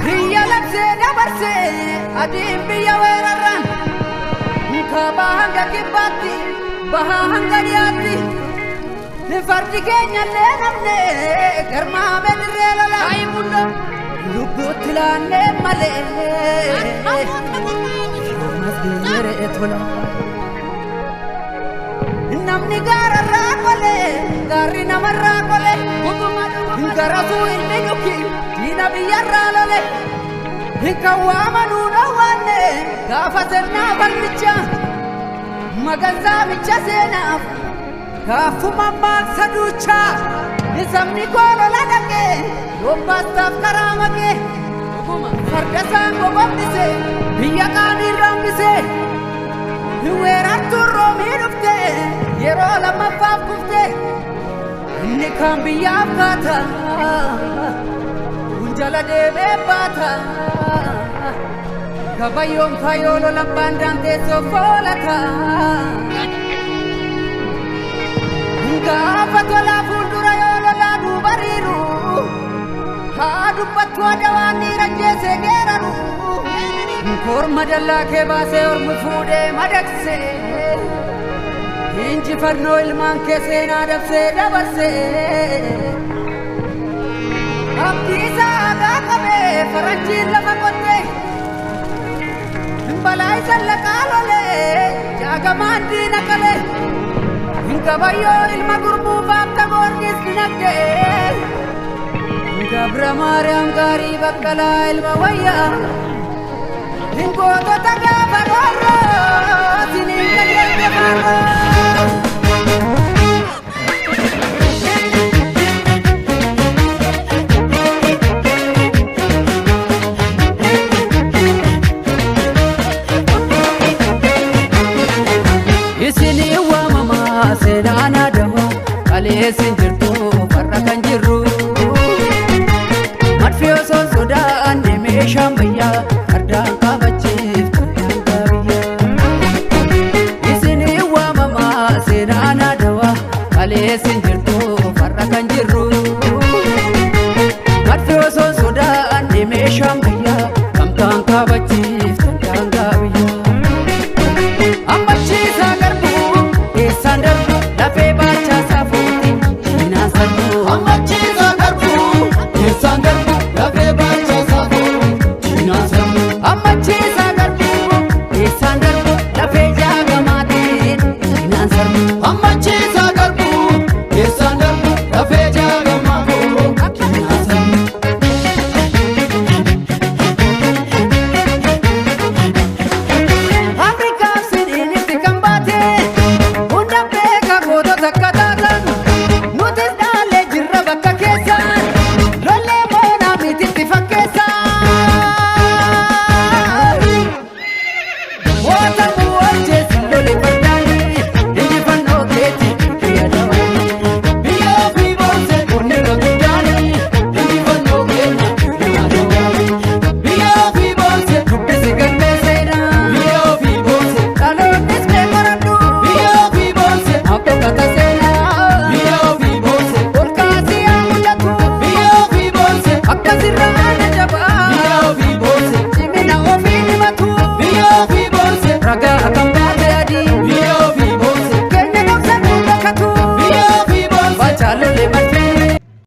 Hiya labse dabarse adim biya weraran kabahanga kibati bahanga diati fardi kenya le namne garma bedre la ay mundo lubutlan male masdere etola namni garara kole gari namarra kole garasu ilmenuki dina biyarra lole hikawamanu nawane gafaterna balcha maganza bicha senaf kafuma maksaducha nisamni kolo ladake yombastaf karamake fardasan gobamdise biyakani rambise nuweratu romirufte yero lama fafkufte nikam biyakata unjala debe bata kabayom kayolo lambandante sofolata gafatola fuldura yolo la dubariru hadu patwa dawani rajese geraru korma dalla ke base or mufude madakse inji farno ilman ke sena dabse dabarse abdisa aga kabe faranji lama kotte balai sallaqalole jaga mandi nakale inkabayo ilma gurbu babta gorgis dinagde gabra maryam gari bakala ilma waya ingo to taga baroro sininga yende baroro senana dawa kale sinjirtu farrakan jirru matfiyo son soda ande me shambaya ardan kabachif kabiya isini wa mama senana dawa kale sinjirtu farrakan jirru matfiyo son soda ande me shambaya kamtan kabachif kabiya amachi sagarbu esander lafe bacha safuti inasandu amachi sagarbu esander lafe bacha safuti inasandu amachi sagarbu esander lafe jagamati inasandu amachi sagarbu esander lafe jagamati inasandu Africa sin initi kambate unda peka godo zakata